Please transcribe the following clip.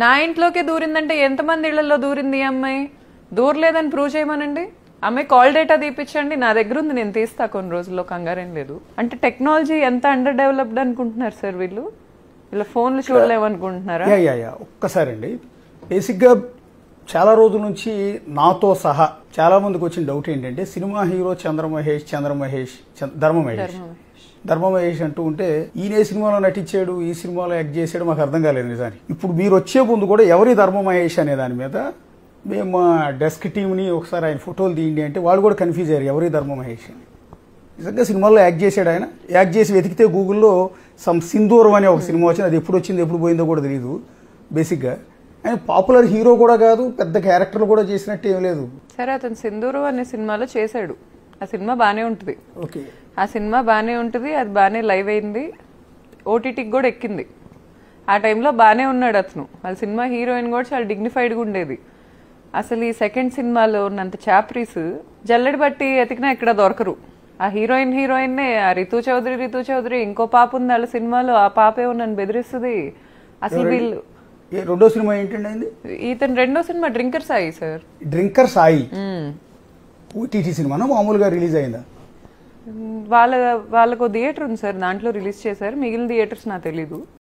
నా ఇంట్లోకి దూరిందంటే ఎంతమంది ఇళ్లలో దూరింది ఈ అమ్మాయి? దూరలేదని ప్రూవ్ చేయమనండి. అమ్మాయి కాల్ డేటా తీపించండి, నా దగ్గర ఉంది, నేను తీస్తా కొన్ని రోజుల్లో, కంగారేం లేదు. అంటే టెక్నాలజీ ఎంత అండర్ డెవలప్డ్ అనుకుంటున్నారు సార్ వీళ్ళు? ఇలా ఫోన్లు చూడలేమనుకుంటున్నారా? ఒక్కసారి అండి, బేసిక్గా చాలా రోజుల నుంచి నాతో సహా చాలా మందికి వచ్చిన డౌట్ ఏంటంటే సినిమా హీరో ధర్మ మహేష్ అంటూ ఉంటే ఈయన సినిమాలో నటించాడు, ఈ సినిమాలో యాక్ట్ చేశాడు, మాకు అర్థం కాలేదు నిజానికి. ఇప్పుడు మీరు వచ్చే ముందు కూడా ఎవరి ధర్మ మహేష్ అనే దాని మీద మేము మా డెస్క్ టీంని ఒకసారి ఆయన ఫోటోలు తీయండి అంటే వాళ్ళు కూడా కన్ఫ్యూజ్ అయ్యారు ఎవరి ధర్మ మహేష్ అని. నిజంగా సినిమాలో యాక్ట్ చేశాడు ఆయన. యాక్ట్ చేసి వెతికితే గూగుల్లో సింధూరం అనే ఒక సినిమా వచ్చింది, అది ఎప్పుడు వచ్చిందో ఎప్పుడు పోయిందో కూడా తెలియదు. బేసిక్గా ఆయన పాపులర్ హీరో కూడా కాదు, పెద్ద క్యారెక్టర్లు కూడా చేసినట్టు ఏం లేదు. సరే, అతను సింధూరం అనే సినిమాలో చేశాడు, ఆ సినిమా బానే ఉంటుంది. ఓకే, ఆ సినిమా బానే ఉంటుంది, అది బానే లైవ్ అయింది, ఓటీటీకి కూడా ఎక్కింది. ఆ టైంలో బానే ఉన్నాడు అతను. వాళ్ళ సినిమా హీరోయిన్ కూడా చాలా డిగ్నిఫైడ్గా ఉండేది. అసలు ఈ సెకండ్ సినిమాలో ఉన్నంత చాప్రీస్ జల్లెడి బట్టి ఎతికినా ఎక్కడ దొరకరు. ఆ హీరోయిన్నే ఆ రితు చౌదరి ఇంకో పాప ఉంది వాళ్ళ సినిమాలో, ఆ పాపేమో నన్ను బెదిరిస్తుంది. అసలు వీళ్ళు రెండో సినిమా ఏంటండి? ఇతను రెండో cinema drinker Sai sir. Drinker Sai OTT సినిమానా మామూలుగా రిలీజ్ అయిందా? వాళ్ళకు థియేటర్ ఉంది సార్, దాంట్లో రిలీజ్ చేశారు, మిగిలిన థియేటర్స్ నాకు తెలీదు.